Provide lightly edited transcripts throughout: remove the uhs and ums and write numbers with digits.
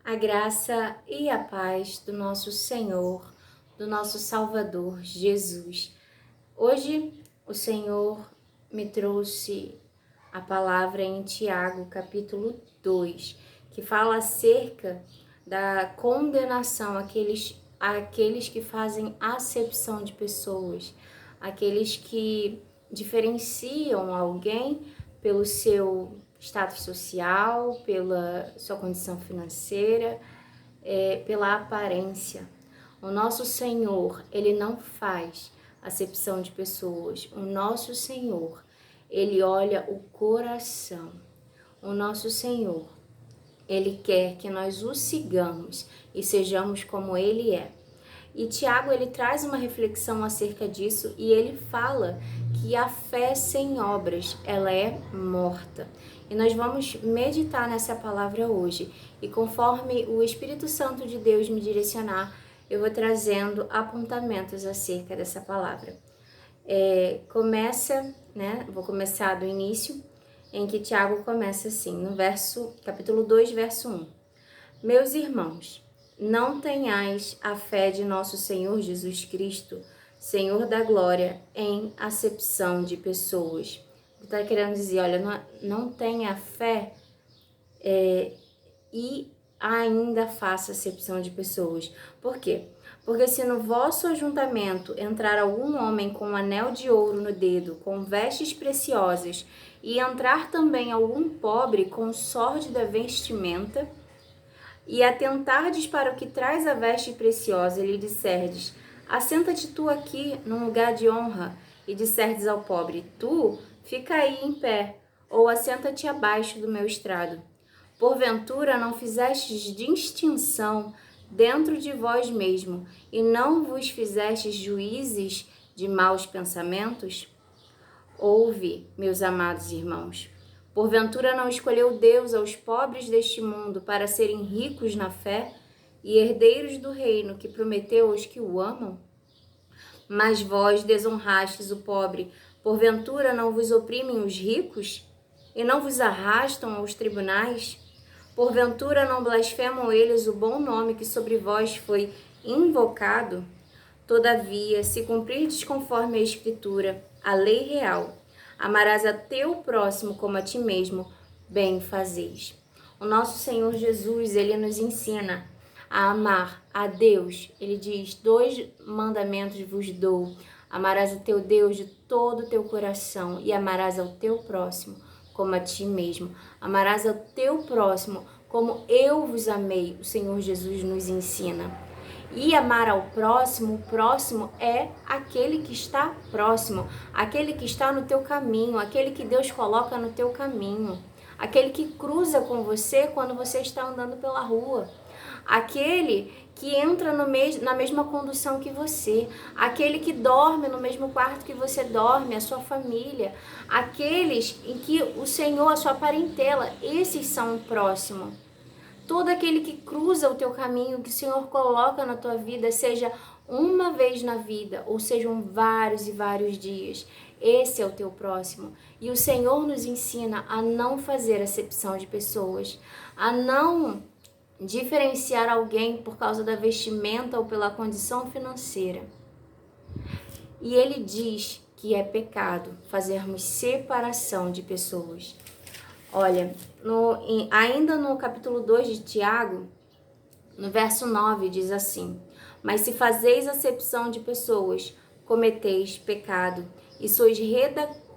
A graça e a paz do nosso Senhor, do nosso Salvador Jesus. Hoje o Senhor me trouxe a palavra em Tiago, capítulo 2, que fala acerca da condenação àqueles que fazem acepção de pessoas, aqueles que diferenciam alguém pelo seu status social, pela sua condição financeira, pela aparência. O nosso Senhor, Ele não faz acepção de pessoas. O nosso Senhor, Ele olha o coração. O nosso Senhor, Ele quer que nós o sigamos e sejamos como Ele é. E Tiago, ele traz uma reflexão acerca disso e ele fala que a fé sem obras, ela é morta. E nós vamos meditar nessa palavra hoje. E conforme o Espírito Santo de Deus me direcionar, eu vou trazendo apontamentos acerca dessa palavra. Vou começar do início, em que Tiago começa assim, no capítulo 2, verso 1. Meus irmãos, não tenhais a fé de nosso Senhor Jesus Cristo, Senhor da glória, em acepção de pessoas. Está querendo dizer, olha, não tenha fé e ainda faça acepção de pessoas. Por quê? Porque se no vosso ajuntamento entrar algum homem com um anel de ouro no dedo, com vestes preciosas, e entrar também algum pobre com sórdida vestimenta, e atentardes para o que traz a veste preciosa, e lhe disserdes, assenta-te tu aqui num lugar de honra, e disserdes ao pobre, tu, fica aí em pé, ou assenta-te abaixo do meu estrado. Porventura não fizestes distinção dentro de vós mesmo, e não vos fizestes juízes de maus pensamentos? Ouve, meus amados irmãos. Porventura não escolheu Deus aos pobres deste mundo para serem ricos na fé e herdeiros do reino que prometeu aos que o amam? Mas vós desonrastes o pobre. Porventura não vos oprimem os ricos e não vos arrastam aos tribunais? Porventura não blasfemam eles o bom nome que sobre vós foi invocado? Todavia, se cumprirdes conforme a Escritura, a lei real, amarás a teu próximo como a ti mesmo, bem fazeis. O nosso Senhor Jesus, Ele nos ensina a amar a Deus. Ele diz, 2 mandamentos vos dou. Amarás o teu Deus de todo o teu coração e amarás ao teu próximo como a ti mesmo. Amarás ao teu próximo como eu vos amei, o Senhor Jesus nos ensina. E amar ao próximo, o próximo é aquele que está próximo, aquele que está no teu caminho, aquele que Deus coloca no teu caminho, aquele que cruza com você quando você está andando pela rua, aquele que entra na mesma condução que você, aquele que dorme no mesmo quarto que você dorme, a sua família, aqueles em que o Senhor, a sua parentela, esses são o próximo. Todo aquele que cruza o teu caminho, que o Senhor coloca na tua vida, seja uma vez na vida, ou sejam vários e vários dias, esse é o teu próximo. E o Senhor nos ensina a não fazer acepção de pessoas, a não diferenciar alguém por causa da vestimenta ou pela condição financeira. E Ele diz que é pecado fazermos separação de pessoas. Olha, ainda no capítulo 2 de Tiago, no verso 9, diz assim, mas se fazeis acepção de pessoas, cometeis pecado, e sois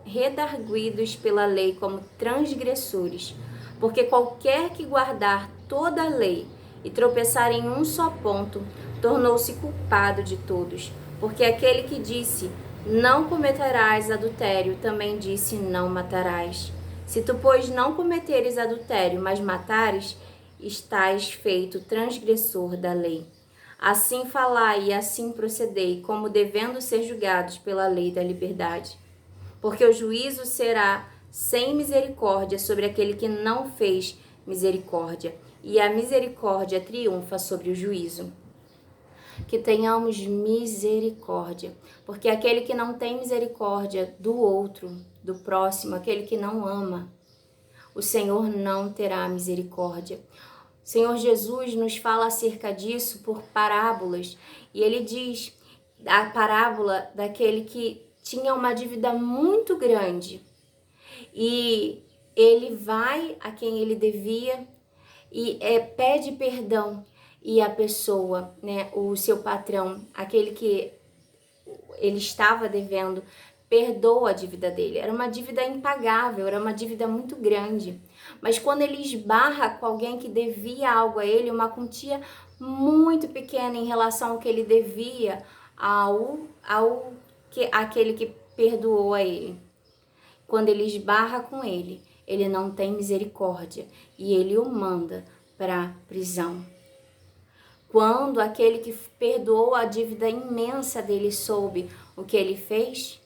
redarguidos pela lei como transgressores, porque qualquer que guardar toda a lei e tropeçar em um só ponto, tornou-se culpado de todos, porque aquele que disse, não cometerás adultério, também disse, não matarás. Se tu, pois, não cometeres adultério, mas matares, estás feito transgressor da lei. Assim falai e assim procedei, como devendo ser julgados pela lei da liberdade. Porque o juízo será sem misericórdia sobre aquele que não fez misericórdia, e a misericórdia triunfa sobre o juízo. Que tenhamos misericórdia, porque aquele que não tem misericórdia do outro, do próximo, aquele que não ama, o Senhor não terá misericórdia. Senhor Jesus nos fala acerca disso por parábolas. E ele diz a parábola daquele que tinha uma dívida muito grande. E ele vai a quem ele devia e pede perdão. E a pessoa, né, o seu patrão, aquele que ele estava devendo, perdoa a dívida dele. Era uma dívida impagável, era uma dívida muito grande. Mas quando ele esbarra com alguém que devia algo a ele, uma quantia muito pequena em relação ao que ele devia aquele que perdoou a ele. Quando ele esbarra com ele, ele não tem misericórdia e ele o manda para a prisão. Quando aquele que perdoou a dívida imensa dele soube o que ele fez,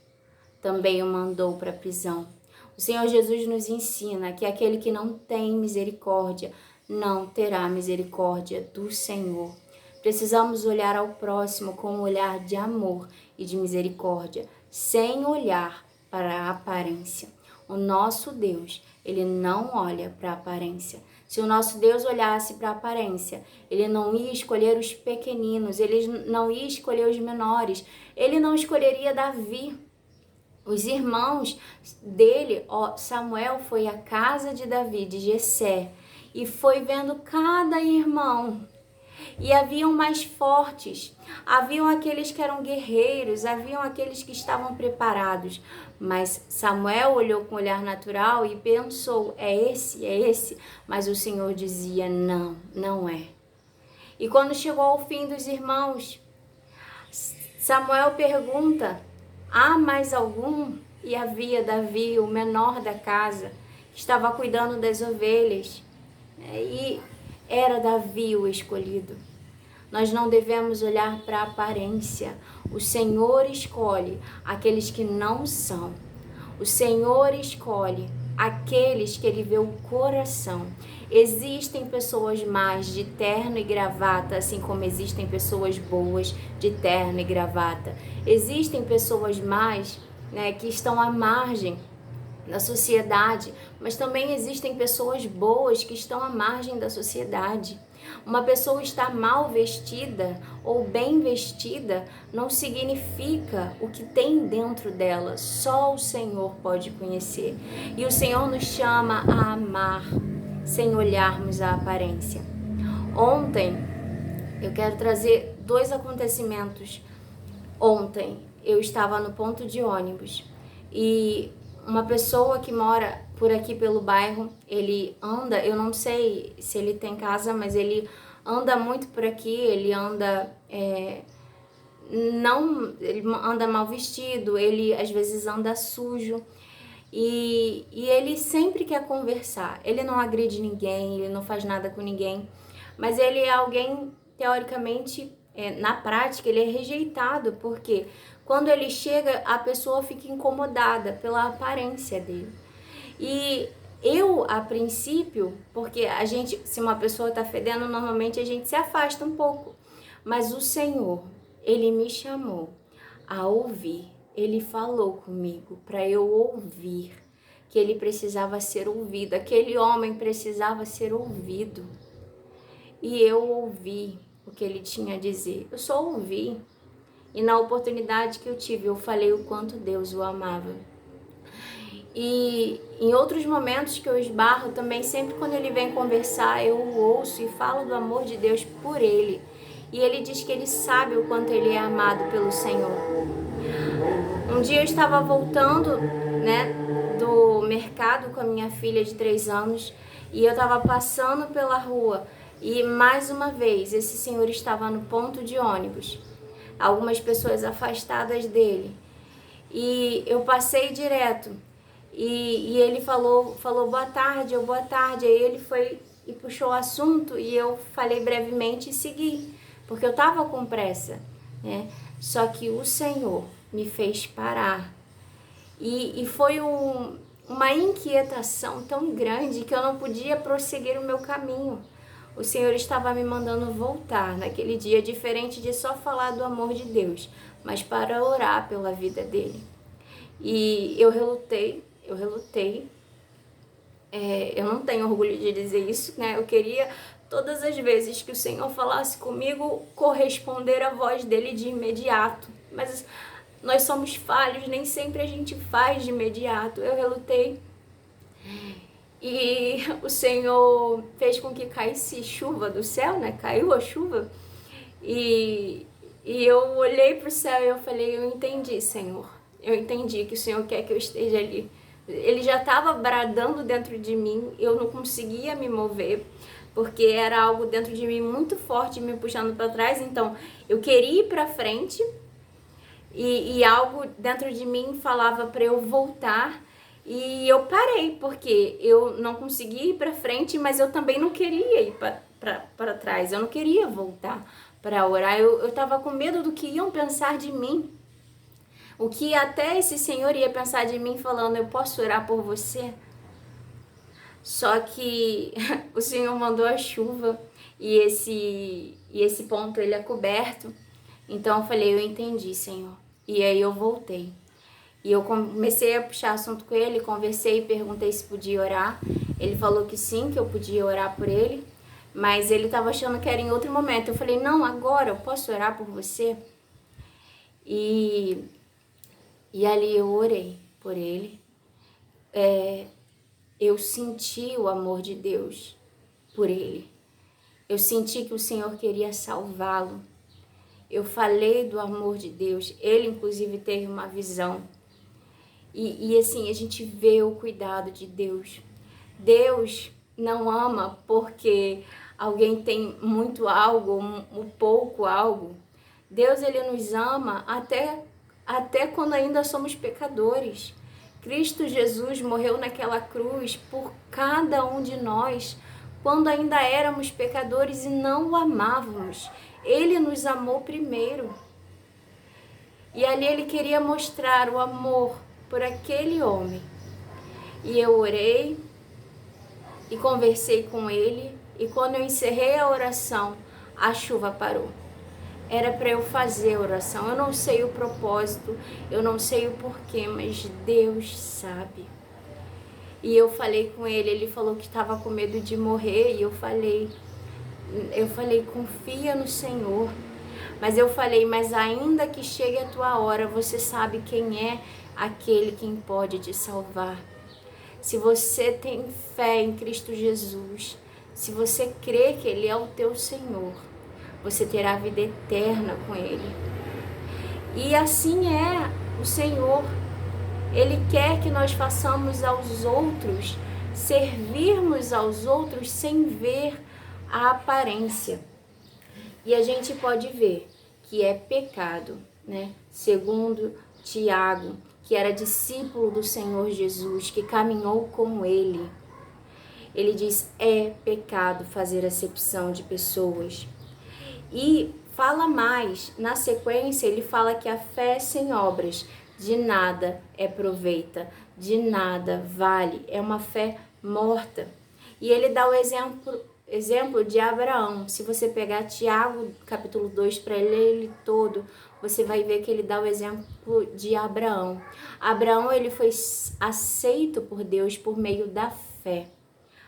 também o mandou para a prisão. O Senhor Jesus nos ensina que aquele que não tem misericórdia não terá misericórdia do Senhor. Precisamos olhar ao próximo com um olhar de amor e de misericórdia, sem olhar para a aparência. O nosso Deus, ele não olha para a aparência. Se o nosso Deus olhasse para a aparência, ele não ia escolher os pequeninos, ele não ia escolher os menores, ele não escolheria Davi. Os irmãos dele, Samuel foi à casa de Davi, de Jessé, e foi vendo cada irmão. E haviam mais fortes, haviam aqueles que eram guerreiros, haviam aqueles que estavam preparados. Mas Samuel olhou com um olhar natural e pensou, é esse. Mas o Senhor dizia, não, não é. E quando chegou ao fim dos irmãos, Samuel pergunta, há mais algum? E havia Davi, o menor da casa, que estava cuidando das ovelhas. E era Davi o escolhido. Nós não devemos olhar para a aparência. O Senhor escolhe aqueles que não são. O Senhor escolhe aqueles que ele vê o coração. Existem pessoas más de terno e gravata, assim como existem pessoas boas de terno e gravata. Existem pessoas más, né, que estão à margem da sociedade, mas também existem pessoas boas que estão à margem da sociedade. Uma pessoa estar mal vestida ou bem vestida não significa o que tem dentro dela. Só o Senhor pode conhecer. E o Senhor nos chama a amar sem olharmos a aparência. Ontem, eu quero trazer 2 acontecimentos. Ontem, eu estava no ponto de ônibus e uma pessoa que mora por aqui pelo bairro, ele anda, eu não sei se ele tem casa, mas ele anda muito por aqui, ele anda, ele anda mal vestido, ele às vezes anda sujo e ele sempre quer conversar, ele não agride ninguém, ele não faz nada com ninguém, mas ele é alguém, teoricamente, na prática, ele é rejeitado, porque quando ele chega, a pessoa fica incomodada pela aparência dele. E eu, a princípio, porque a gente, se uma pessoa está fedendo, normalmente a gente se afasta um pouco. Mas o Senhor, ele me chamou a ouvir. Ele falou comigo para eu ouvir, que ele precisava ser ouvido. Aquele homem precisava ser ouvido. E eu ouvi o que ele tinha a dizer. Eu só ouvi. E na oportunidade que eu tive, eu falei o quanto Deus o amava. E em outros momentos que eu esbarro também, sempre quando ele vem conversar, eu o ouço e falo do amor de Deus por ele. E ele diz que ele sabe o quanto ele é amado pelo Senhor. Um dia eu estava voltando, né, do mercado com a minha filha de 3 anos e eu estava passando pela rua e mais uma vez esse senhor estava no ponto de ônibus. Algumas pessoas afastadas dele. E eu passei direto. E ele falou boa tarde, boa tarde. Aí ele foi e puxou o assunto e eu falei brevemente e segui, porque eu estava com pressa, né? Só que o Senhor me fez parar. E foi uma inquietação tão grande que eu não podia prosseguir o meu caminho. O Senhor estava me mandando voltar naquele dia, diferente de só falar do amor de Deus, mas para orar pela vida dele. E eu relutei. Eu não tenho orgulho de dizer isso, né? Eu queria todas as vezes que o Senhor falasse comigo, corresponder à voz dele de imediato. Mas nós somos falhos, nem sempre a gente faz de imediato. Eu relutei e o Senhor fez com que caísse chuva do céu, né? Caiu a chuva e eu olhei para o céu e eu falei, eu entendi, Senhor. Eu entendi que o Senhor quer que eu esteja ali. Ele já estava bradando dentro de mim, eu não conseguia me mover, porque era algo dentro de mim muito forte me puxando para trás. Então eu queria ir para frente e algo dentro de mim falava para eu voltar. E eu parei, porque eu não conseguia ir para frente, mas eu também não queria ir para trás, eu não queria voltar para orar. Eu estava com medo do que iam pensar de mim. O que até esse Senhor ia pensar de mim falando, eu posso orar por você? Só que o Senhor mandou a chuva e esse ponto ele é coberto. Então eu falei, eu entendi, Senhor. E aí eu voltei. E eu comecei a puxar assunto com ele, conversei, perguntei se podia orar. Ele falou que sim, que eu podia orar por ele, mas ele estava achando que era em outro momento. Eu falei, não, agora eu posso orar por você? E ali eu orei por ele. Eu senti o amor de Deus por ele. Eu senti que o Senhor queria salvá-lo. Eu falei do amor de Deus. Ele, inclusive, teve uma visão. E assim, a gente vê o cuidado de Deus. Deus não ama porque alguém tem muito algo, um pouco algo. Deus, ele nos ama até quando ainda somos pecadores. Cristo Jesus morreu naquela cruz por cada um de nós, quando ainda éramos pecadores e não o amávamos. Ele nos amou primeiro. E ali ele queria mostrar o amor por aquele homem. E eu orei e conversei com ele, e quando eu encerrei a oração, a chuva parou. Era para eu fazer a oração. Eu não sei o propósito, eu não sei o porquê, mas Deus sabe. E eu falei com ele, ele falou que estava com medo de morrer, e eu falei, confia no Senhor. Mas eu falei, mas ainda que chegue a tua hora, você sabe quem é aquele quem pode te salvar. Se você tem fé em Cristo Jesus, se você crê que Ele é o teu Senhor, você terá vida eterna com Ele. E assim é o Senhor. Ele quer que nós façamos aos outros, servirmos aos outros sem ver a aparência. E a gente pode ver que é pecado, né? Segundo Tiago, que era discípulo do Senhor Jesus, que caminhou com ele. Ele diz, é pecado fazer acepção de pessoas. E fala mais, na sequência ele fala que a fé sem obras de nada é proveita, de nada vale, é uma fé morta. E ele dá o exemplo de Abraão. Se você pegar Tiago, capítulo 2, para ler ele todo, você vai ver que ele dá o exemplo de Abraão. Abraão, ele foi aceito por Deus por meio da fé,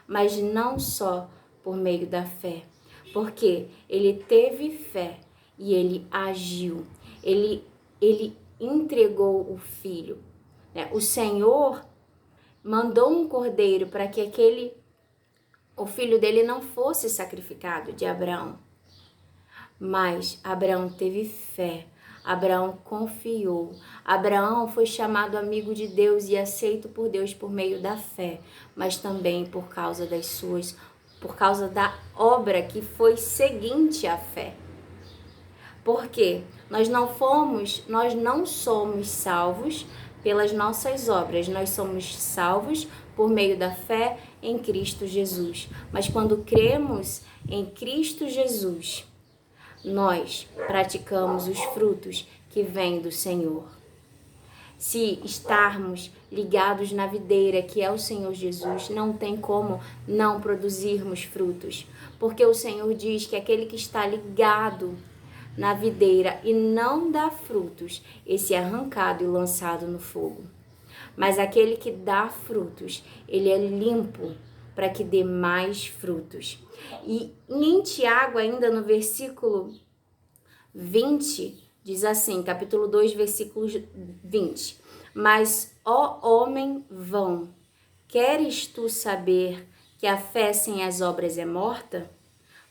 mas não só por meio da fé, porque ele teve fé e ele agiu, ele entregou o filho, né? O Senhor mandou um cordeiro para que o filho dele não fosse sacrificado, de Abraão. Mas Abraão teve fé, Abraão confiou. Abraão foi chamado amigo de Deus e aceito por Deus por meio da fé, mas também por causa da obra que foi seguinte à fé. Porque nós não somos salvos pelas nossas obras, nós somos salvos por meio da fé em Cristo Jesus. Mas quando cremos em Cristo Jesus, nós praticamos os frutos que vêm do Senhor. Se estarmos ligados na videira, que é o Senhor Jesus, não tem como não produzirmos frutos. Porque o Senhor diz que aquele que está ligado na videira e não dá frutos, esse é arrancado e lançado no fogo. Mas aquele que dá frutos, ele é limpo para que dê mais frutos. E em Tiago, ainda no versículo 20, diz assim, capítulo 2, versículo 20. Mas, ó homem vão, queres tu saber que a fé sem as obras é morta?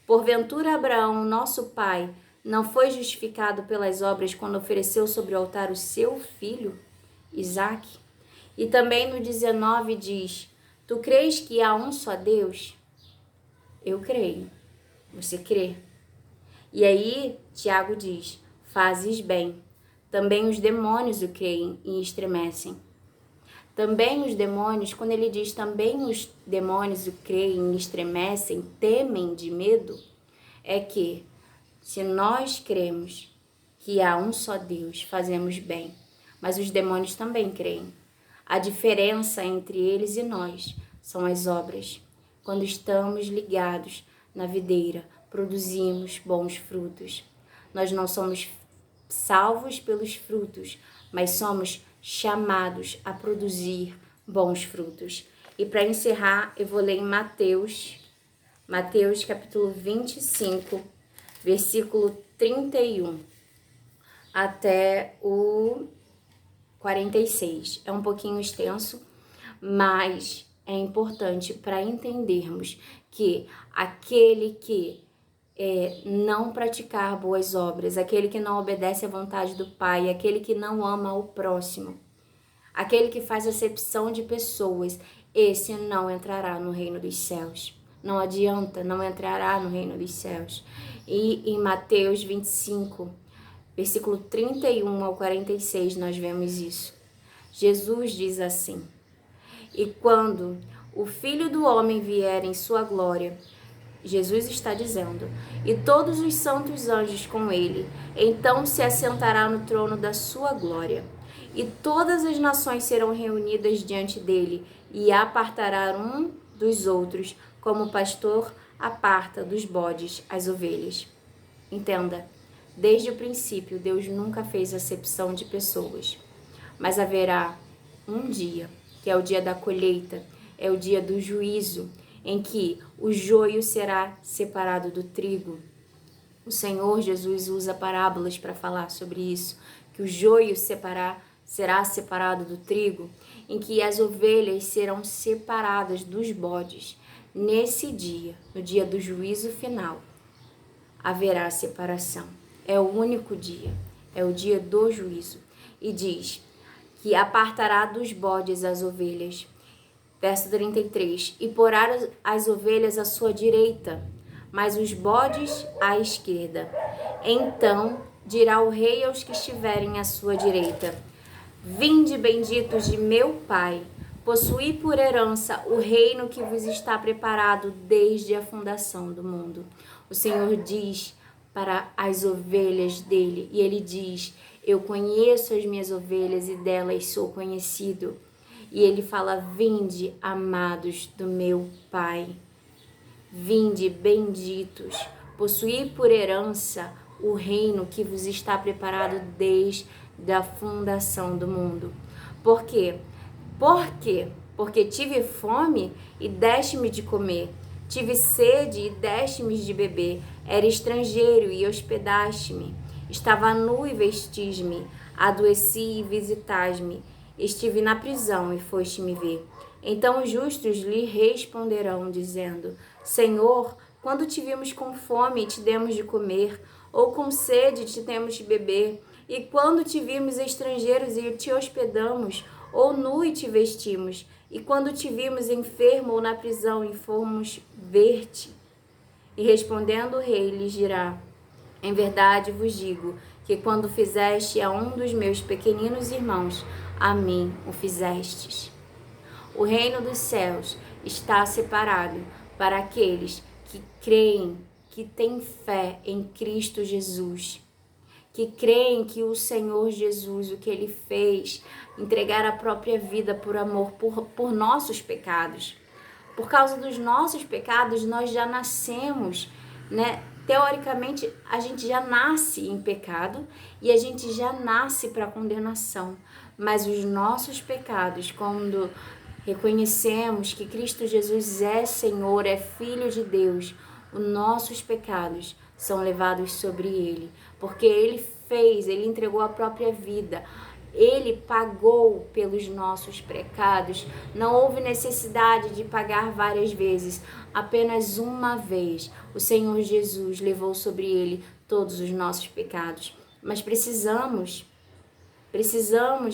Porventura Abraão, nosso pai, não foi justificado pelas obras quando ofereceu sobre o altar o seu filho, Isaque? E também no 19 diz, tu crês que há um só Deus? Eu creio. Você crê? E aí, Tiago diz, fazes bem. Também os demônios o creem e estremecem. Também os demônios, quando ele diz também os demônios o creem e estremecem, temem de medo, é que se nós cremos que há um só Deus, fazemos bem. Mas os demônios também creem. A diferença entre eles e nós são as obras. Quando estamos ligados na videira, produzimos bons frutos. Nós não somos salvos pelos frutos, mas somos chamados a produzir bons frutos. E para encerrar, eu vou ler em Mateus capítulo 25, versículo 31 até o 46. É um pouquinho extenso, mas é importante para entendermos que aquele que não praticar boas obras, aquele que não obedece à vontade do Pai, aquele que não ama o próximo, aquele que faz acepção de pessoas, esse não entrará no reino dos céus. Não adianta, não entrará no reino dos céus. E em Mateus 25, versículo 31 ao 46, nós vemos isso. Jesus diz assim, e quando o Filho do Homem vier em sua glória, Jesus está dizendo, e todos os santos anjos com ele, então se assentará no trono da sua glória, e todas as nações serão reunidas diante dele, e apartará um dos outros, como o pastor aparta dos bodes as ovelhas. Entenda, desde o princípio, Deus nunca fez acepção de pessoas, mas haverá um dia, que é o dia da colheita, é o dia do juízo, em que o joio será separado do trigo. O Senhor Jesus usa parábolas para falar sobre isso, que o joio será separado do trigo, em que as ovelhas serão separadas dos bodes. Nesse dia, no dia do juízo final, haverá separação. É o único dia, é o dia do juízo. E diz que apartará dos bodes as ovelhas. Verso 33, e porá as ovelhas à sua direita, mas os bodes à esquerda. Então dirá o rei aos que estiverem à sua direita, vinde benditos de meu Pai, possuí por herança o reino que vos está preparado desde a fundação do mundo. O Senhor diz para as ovelhas dele, e ele diz, eu conheço as minhas ovelhas e delas sou conhecido. E ele fala, vinde, amados do meu Pai, vinde, benditos, possuí por herança o reino que vos está preparado desde a fundação do mundo. Por quê? Porque tive fome e deste-me de comer, tive sede e deste-me de beber, era estrangeiro e hospedaste-me, estava nu e vestis-me, adoeci e visitas-me, estive na prisão e foste-me ver. Então os justos lhe responderão, dizendo, Senhor, quando te vimos com fome e te demos de comer, ou com sede e te demos de beber? E quando te vimos estrangeiros e te hospedamos, ou nu e te vestimos? E quando te vimos enfermo ou na prisão e fomos ver-te? E respondendo o rei lhes dirá, em verdade vos digo, que quando fizeste a um dos meus pequeninos irmãos, a mim o fizestes. O reino dos céus está separado para aqueles que creem, que têm fé em Cristo Jesus, que creem que o Senhor Jesus, o que Ele fez, entregar a própria vida por amor, por nossos pecados. Por causa dos nossos pecados, nós já nascemos, né? Teoricamente, a gente já nasce em pecado e a gente já nasce para condenação. Mas os nossos pecados, quando reconhecemos que Cristo Jesus é Senhor, é Filho de Deus, os nossos pecados são levados sobre Ele, porque Ele entregou a própria vida, Ele pagou pelos nossos pecados, não houve necessidade de pagar várias vezes, apenas uma vez o Senhor Jesus levou sobre Ele todos os nossos pecados, mas precisamos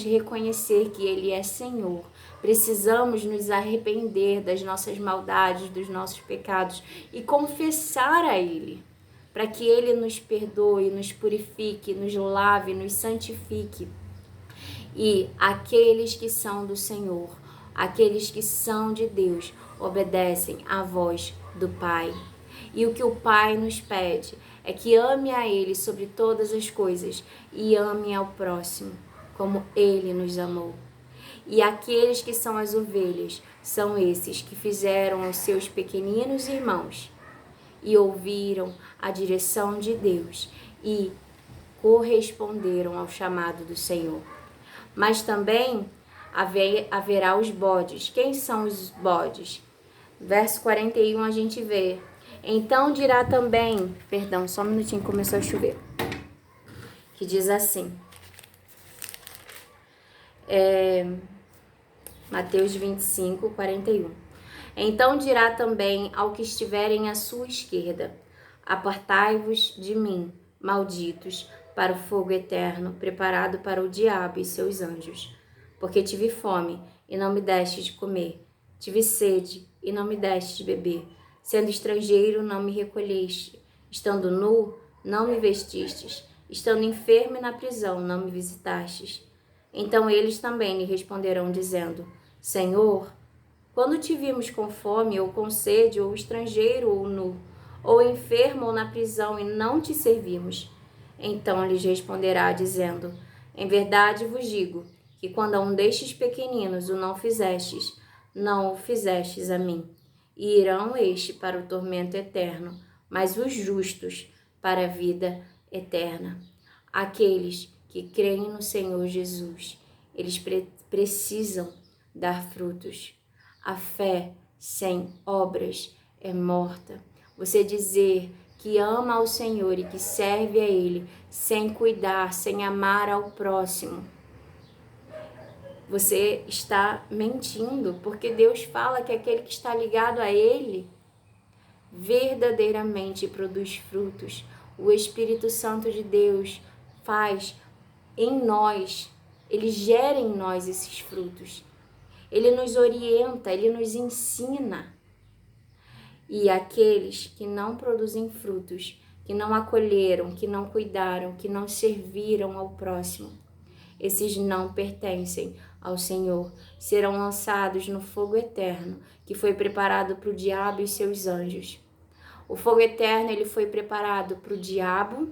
reconhecer que Ele é Senhor. Precisamos nos arrepender das nossas maldades, dos nossos pecados e confessar a Ele, para que Ele nos perdoe, nos purifique, nos lave, nos santifique. E aqueles que são do Senhor, aqueles que são de Deus, obedecem à voz do Pai. E o que o Pai nos pede é que ame a Ele sobre todas as coisas e ame ao próximo, como Ele nos amou. E aqueles que são as ovelhas são esses que fizeram os seus pequeninos irmãos e ouviram a direção de Deus e corresponderam ao chamado do Senhor. Mas também haverá os bodes. Quem são os bodes? Verso 41 a gente vê. Então dirá também, perdão, só um minutinho, começou a chover. Que diz assim. Mateus 25, 41. Então dirá também ao que estiverem à sua esquerda: apartai-vos de mim, malditos, para o fogo eterno, preparado para o diabo e seus anjos. Porque tive fome, e não me deste de comer. Tive sede, e não me deste de beber. Sendo estrangeiro, não me recolheste. Estando nu, não me vestistes. Estando enfermo e na prisão, não me visitastes. Então eles também lhe responderão, dizendo: Senhor, quando te vimos com fome, ou com sede, ou estrangeiro, ou nu, ou enfermo, ou na prisão, e não te servimos? Então lhes responderá, dizendo: Em verdade vos digo, que quando a um destes pequeninos o não fizestes, não o fizestes a mim. E irão estes para o tormento eterno, mas os justos para a vida eterna. Aqueles que creem no Senhor Jesus, eles precisam dar frutos. A fé sem obras é morta. Você dizer que ama ao Senhor e que serve a Ele, sem cuidar, sem amar ao próximo, você está mentindo, porque Deus fala que aquele que está ligado a Ele verdadeiramente produz frutos. O Espírito Santo de Deus faz em nós, Ele gera em nós esses frutos. Ele nos orienta, Ele nos ensina. E aqueles que não produzem frutos, que não acolheram, que não cuidaram, que não serviram ao próximo, esses não pertencem ao Senhor. Serão lançados no fogo eterno, que foi preparado para o diabo e seus anjos. O fogo eterno, ele foi preparado para o diabo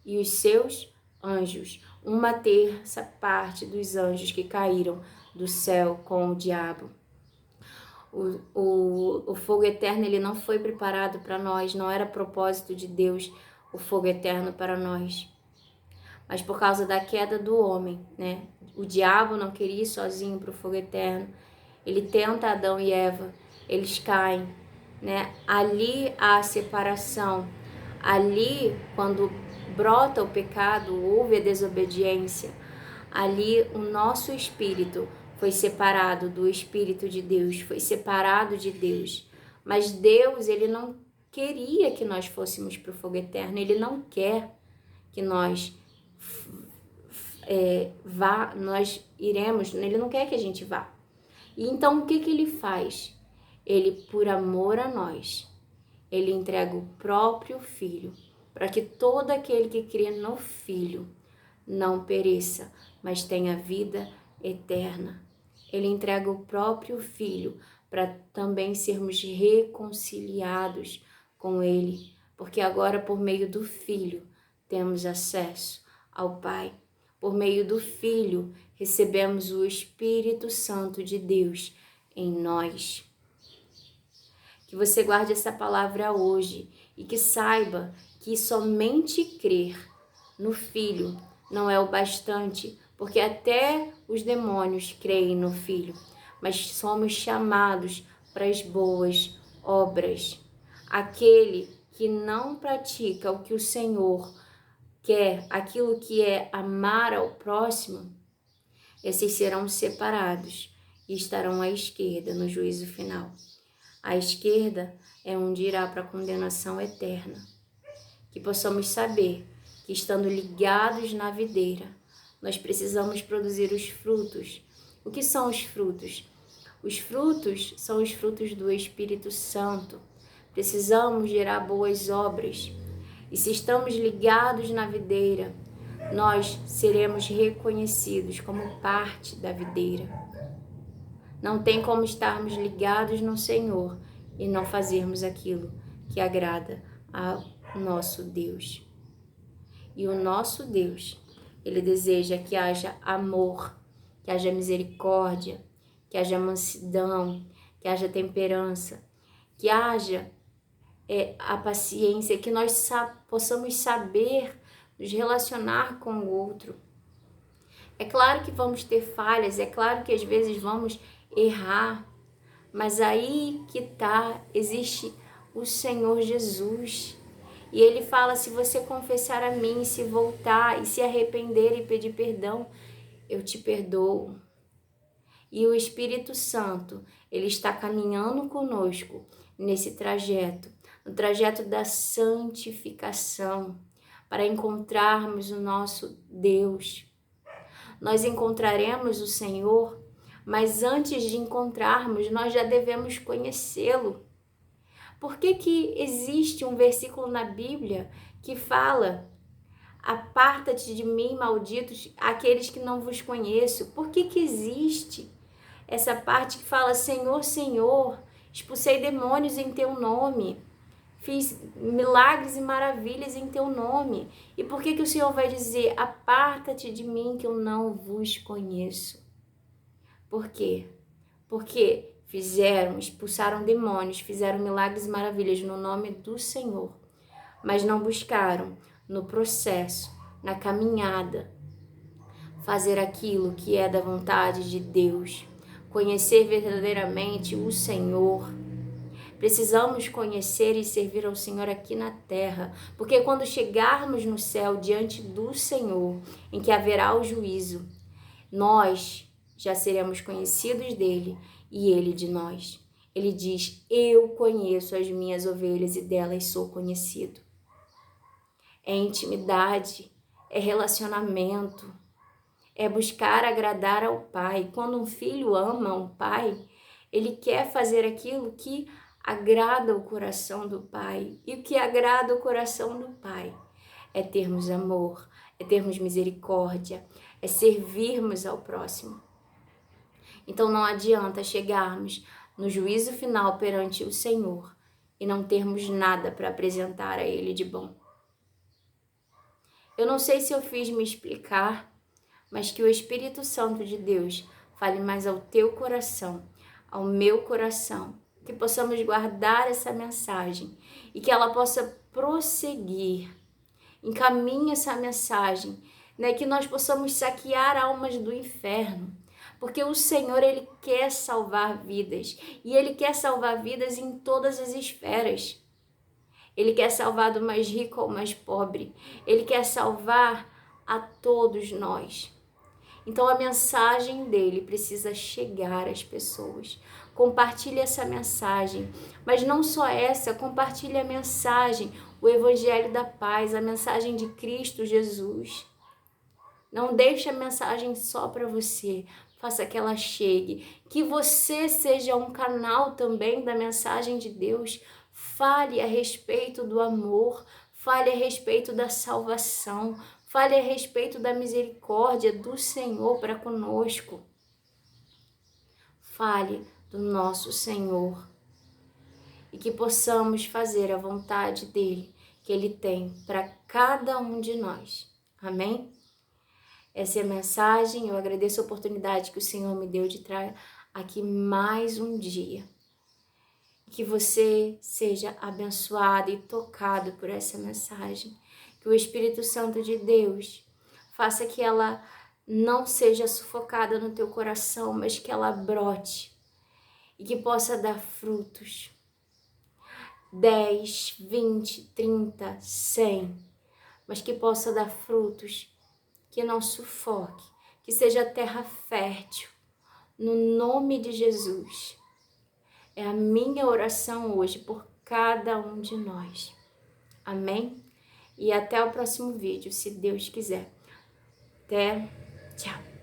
e os seus anjos. 1/3 parte dos anjos que caíram do céu com o diabo. O fogo eterno, ele não foi preparado para nós, não era propósito de Deus o fogo eterno para nós. Mas por causa da queda do homem, né? O diabo não queria ir sozinho para o fogo eterno. Ele tenta Adão e Eva, eles caem, né? Ali há a separação. Ali, quando brota o pecado, houve a desobediência. Ali o nosso espírito foi separado do Espírito de Deus, foi separado de Deus. Mas Deus, Ele não queria que nós fôssemos para o fogo eterno, Ele não quer que nós nós iremos, Ele não quer que a gente vá. E então o que Ele faz? Ele, por amor a nós, Ele entrega o próprio Filho, para que todo aquele que crê no Filho não pereça, mas tenha vida eterna. Ele entrega o próprio Filho para também sermos reconciliados com Ele, porque agora por meio do Filho temos acesso ao Pai. Por meio do Filho recebemos o Espírito Santo de Deus em nós. Que você guarde essa palavra hoje e que saiba que somente crer no Filho não é o bastante, porque até os demônios creem no Filho. mas somos chamados para as boas obras. Aquele que não pratica o que o Senhor quer, aquilo que é amar ao próximo, esses serão separados e estarão à esquerda no juízo final. A esquerda é onde irá para a condenação eterna. Que possamos saber que, estando ligados na videira, nós precisamos produzir os frutos. O que são os frutos? Os frutos são os frutos do Espírito Santo. Precisamos gerar boas obras. E se estamos ligados na videira, nós seremos reconhecidos como parte da videira. Não tem como estarmos ligados no Senhor e não fazermos aquilo que agrada ao nosso Deus. E o nosso Deus, Ele deseja que haja amor, que haja misericórdia, que haja mansidão, que haja temperança, que haja a paciência, que nós possamos saber nos relacionar com o outro. É claro que vamos ter falhas, é claro que às vezes vamos errar, mas aí que existe o Senhor Jesus. E Ele fala, se você confessar a mim, se voltar e se arrepender e pedir perdão, eu te perdoo. E o Espírito Santo, Ele está caminhando conosco nesse trajeto, no trajeto da santificação, para encontrarmos o nosso Deus. Nós encontraremos o Senhor, mas antes de encontrarmos, nós já devemos conhecê-lo. Por que existe um versículo na Bíblia que fala: aparta-te de mim, malditos, aqueles que não vos conheço? Por que existe essa parte que fala: Senhor, Senhor, expulsei demônios em teu nome, fiz milagres e maravilhas em teu nome? E por que o Senhor vai dizer: aparta-te de mim que eu não vos conheço? Por quê? Porque expulsaram demônios, fizeram milagres e maravilhas no nome do Senhor, mas não buscaram no processo, na caminhada, fazer aquilo que é da vontade de Deus, conhecer verdadeiramente o Senhor. Precisamos conhecer e servir ao Senhor aqui na terra, porque quando chegarmos no céu diante do Senhor, em que haverá o juízo, nós já seremos conhecidos dele e ele de nós. Ele diz: eu conheço as minhas ovelhas e delas sou conhecido. É intimidade, é relacionamento, é buscar agradar ao Pai. Quando um filho ama um pai, ele quer fazer aquilo que agrada o coração do Pai. E o que agrada o coração do Pai é termos amor, é termos misericórdia, é servirmos ao próximo. Então não adianta chegarmos no juízo final perante o Senhor e não termos nada para apresentar a Ele de bom. Eu não sei se eu fiz me explicar, mas que o Espírito Santo de Deus fale mais ao teu coração, ao meu coração, que possamos guardar essa mensagem e que ela possa prosseguir. Encaminhe essa mensagem, né? Que nós possamos saquear almas do inferno, porque o Senhor, Ele quer salvar vidas, e Ele quer salvar vidas em todas as esferas. Ele quer salvar do mais rico ao mais pobre, Ele quer salvar a todos nós. Então a mensagem dele precisa chegar às pessoas. Compartilhe essa mensagem, mas não só essa, compartilhe a mensagem, o Evangelho da Paz, a mensagem de Cristo Jesus. Não deixe a mensagem só para você, faça que ela chegue, que você seja um canal também da mensagem de Deus. Fale a respeito do amor, fale a respeito da salvação, fale a respeito da misericórdia do Senhor para conosco. Fale do nosso Senhor e que possamos fazer a vontade dele, que ele tem para cada um de nós. Amém? Essa é a mensagem. Eu agradeço a oportunidade que o Senhor me deu de trazer aqui mais um dia. Que você seja abençoado e tocado por essa mensagem. Que o Espírito Santo de Deus faça que ela não seja sufocada no teu coração, mas que ela brote e que possa dar frutos. 10, 20, 30, 100, mas que possa dar frutos, que não sufoque, que seja terra fértil, no nome de Jesus. É a minha oração hoje por cada um de nós. Amém? E até o próximo vídeo, se Deus quiser. Até, tchau!